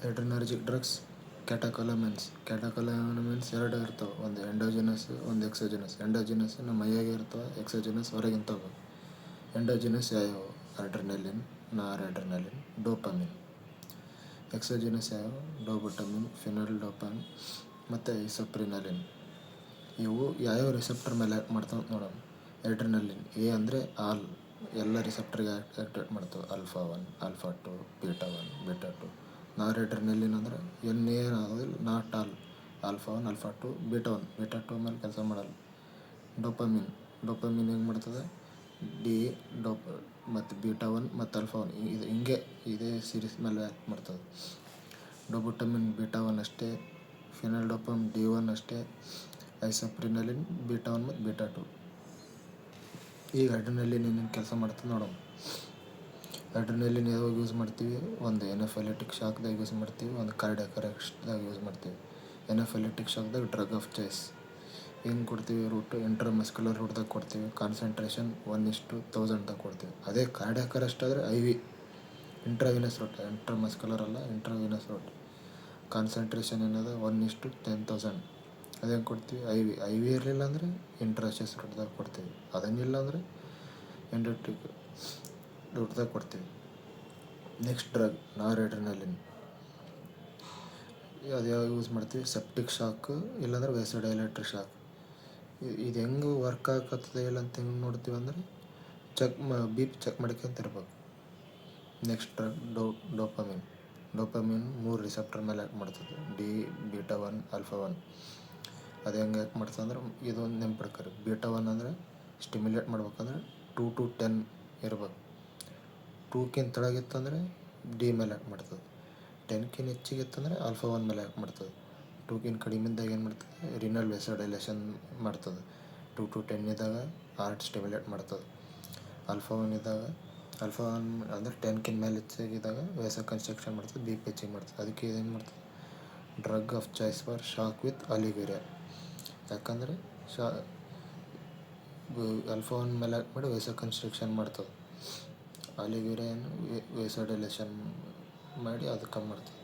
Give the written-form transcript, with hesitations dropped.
ಅಡ್ರಿನರ್ಜಿಕ್ drugs ಕ್ಯಾಟಕೊಲಮಿನ್ಸ್ ಎರಡು ಇರ್ತವೆ, ಒಂದು ಎಂಡೋಜಿನಸ್ ಒಂದು ಎಕ್ಸೋಜಿನಸ್. ಎಂಡೋಜಿನಸ್ ನಮ್ಮ ಮೈಯಾಗೆ ಇರ್ತವೆ, ಎಕ್ಸೋಜಿನಸ್ ಹೊರಗಿಂತವೆ. ಎಂಡೋಜಿನಸ್ ಯಾವ್ಯಾವು? ಅಡ್ರಿನಲಿನ್, ನಾರ್ ಅಡ್ರಿನಲಿನ್, ಡೋಪಮಿನ್. ಎಕ್ಸೋಜಿನಸ್ ಯಾವ್ಯಾವು? ಡೋಬುಟಮಿನ್, ಫಿನಲ್ಡೋಪನ್ ಮತ್ತು ಇಸೊಪ್ರಿನಲಿನ್. ಇವು ಯಾವ್ಯಾವ ರಿಸೆಪ್ಟರ್ ಮೇಲೆ ಆ್ಯಕ್ಟ್ ಮಾಡ್ತಾವೆ ನೋಡೋಣ. ಅಡ್ರಿನಲಿನ್ ಎ ಅಂದರೆ ಆಲ್, ಎಲ್ಲ ರಿಸೆಪ್ಟರ್ಗೆ ಆ್ಯಕ್ಟಿವೇಟ್ ಮಾಡ್ತವೆ. Alpha 1, alpha 2, beta 1, beta 2. Noradrenaline ಅಂದರೆ ಏನಾಗೋದಿಲ್ಲ, not all, alpha 1, alpha 2, beta 1, beta 2 ಮೇಲೆ ಕೆಲಸ ಮಾಡಲ್ಲ. ಡೋಪಮಿನ್ ಹೆಂಗೆ ಮಾಡ್ತದೆ? ಡಿ ಮತ್ತು ಬೀಟಾ 1 ಮತ್ತು ಆಲ್ಫಾ 1 ಹಿಂಗೆ ಇದೇ ಸೀರೀಸ್ ಮೇಲೆ ಆ್ಯಕ್ಟ್ ಮಾಡ್ತದೆ. ಡೋಬುಟಮಿನ್ ಬೀಟಾ 1 ಅಷ್ಟೇ, ಫಿನಲ್ಡೋಪಮ್ D1 ಅಷ್ಟೇ, ಐಸೊಪ್ರಿನಲಿನ್ ಬೀಟಾ 1 ಮತ್ತು ಬೀಟಾ 2. ಈಗ ಅಡ್ರಿನಲಿನ್ ಏನೇನು ಕೆಲಸ ಮಾಡ್ತದೆ ನೋಡೋಣ. ಅಡ್ರಿನಲಿನ್ ಯಾವಾಗ ಯೂಸ್ ಮಾಡ್ತೀವಿ? ಒಂದು ಎನಫೆಲಿಟಿಕ್ ಶಾಕ್ದಾಗ ಯೂಸ್ ಮಾಡ್ತೀವಿ, ಒಂದು ಕಾರ್ಡಿಯಾಕ್ ಅರೆಸ್ಟ್ದಾಗ ಯೂಸ್ ಮಾಡ್ತೀವಿ. ಎನಫೆಲಿಟಿಕ್ ಶಾಕ್ದಾಗ ಡ್ರಗ್ ಆಫ್ ಚಾಯ್ಸ್. ಹೆಂಗೆ ಕೊಡ್ತೀವಿ? ರೂಟು ಇಂಟ್ರಾಮಸ್ಕ್ಯುಲರ್ ರೂಟ್ದಾಗ ಕೊಡ್ತೀವಿ. ಕಾನ್ಸಂಟ್ರೇಷನ್ 1:1000ದಾಗ ಕೊಡ್ತೀವಿ. ಅದೇ ಕಾರ್ಡಿಯಾಕ್ ಅರೆಸ್ಟ್ ಆದರೆ IV, ಇಂಟ್ರಾವಿನಸ್ ರೂಟ್, ಇಂಟ್ರಾಮಸ್ಕ್ಯುಲರ್ ಅಲ್ಲ, ಇಂಟ್ರಾವಿನಸ್ ರೂಟ್. ಕಾನ್ಸಂಟ್ರೇಷನ್ ಏನದ? 1:10,000. ಅದು ಹೆಂಗೆ ಕೊಡ್ತೀವಿ? IV ಇರಲಿಲ್ಲ ಅಂದರೆ ಇಂಟ್ರಾಶಸ್ ರೂಟ್ದಾಗ ಕೊಡ್ತೀವಿ. ಅದನ್ನಿಲ್ಲ ಅಂದರೆ ಎಂಡೋಟ್ರಿಕ್ ರೂಟ್ದಾಗ ಕೊಡ್ತೀವಿ. ನೆಕ್ಸ್ಟ್ ಡ್ರಗ್ ನಾರ್ ಅಡ್ರಿನಲಿನ್. ಅದು ಯಾವಾಗ ಯೂಸ್ ಮಾಡ್ತೀವಿ? ಸೆಪ್ಟಿಕ್ ಶಾಕ್ ಇಲ್ಲಾಂದ್ರೆ ವೆಸೋಡೈಲೇಟರ್ ಶಾಕ್. ಇದು ಹೆಂಗೆ ವರ್ಕ್ ಆಗತ್ತದ ಇಲ್ಲ ಅಂತ ಹೆಂಗೆ ನೋಡ್ತೀವಿ ಅಂದರೆ BP ಚೆಕ್ ಮಾಡ್ಕೊಂತಿರ್ಬೇಕು. ನೆಕ್ಸ್ಟ್ ಡ್ರಗ್ ಡೋಪಮಿನ್ 3 ರಿಸೆಪ್ಟರ್ ಮೇಲೆ ಆ್ಯಕ್ಟ್ ಮಾಡ್ತದೆ. D, beta 1, alpha 1. ಅದು ಹೆಂಗೆ ಆ್ಯಕ್ಟ್ ಮಾಡ್ತದೆ ಅಂದ್ರೆ ಇದೊಂದು ನೆನ್ಪಿಡ್ಕರಿ. ಬೀಟಾ 1 ಅಂದರೆ ಸ್ಟಿಮ್ಯುಲೇಟ್ ಮಾಡ್ಬೇಕಂದ್ರೆ 2 to 10 ಇರ್ಬೇಕು. 2ಕ್ಕಿಂತ ಕೆಳಗಿತ್ತಂದರೆ ಡಿ ಮೇಲೆ ಆ್ಯಕ್ಟ್ ಮಾಡ್ತದೆ. 10ಕ್ಕಿಂತ ಹೆಚ್ಚಿಗಿತ್ತಂದರೆ ಆಲ್ಫಾ 1 ಮೇಲೆ ಆ್ಯಕ್ಟ್ ಮಾಡ್ತದೆ. 2ಕ್ಕಿಂತ ಕಡಿಮೆದಾಗ ಏನು ಮಾಡ್ತದೆ? ರಿನಲ್ ವೆಸೋಡೈಲೇಷನ್ ಮಾಡ್ತದೆ. 2 to 10 ಇದ್ದಾಗ ಹಾರ್ಟ್ ಸ್ಟಿಮ್ಯುಲೇಟ್ ಮಾಡ್ತದೆ. ಆಲ್ಫಾ 1 ಅಂದರೆ 10ಕ್ಕಿಂತ ಮೇಲೆ ಹೆಚ್ಚಾಗಿದ್ದಾಗ ವೆಸೋ ಕನ್ಸ್ಟ್ರಕ್ಷನ್ ಮಾಡ್ತದೆ, BP ಹೆಚ್ಚಿಗೆ ಮಾಡ್ತದೆ. ಅದಕ್ಕೆ ಇದೇನು ಮಾಡ್ತದೆ? Drug of choice for shock with oliguria. ಯಾಕಂದರೆ ಆಲ್ಫಾ 1 ಮೇಲೆ ಆ್ಯಕ್ಟ್ ಮಾಡಿ ವೆಸೋ ಕನ್ಸ್ಟ್ರಕ್ಷನ್ ಮಾಡ್ತದೆ. ಅಲಿಗ್ಯೂರಿಯಾ ವೆಸೋಡೈಲೇಷನ್ ಮಾಡಿ ಅದು ಕಮ್ಮಿ ಮಾಡ್ತದೆ.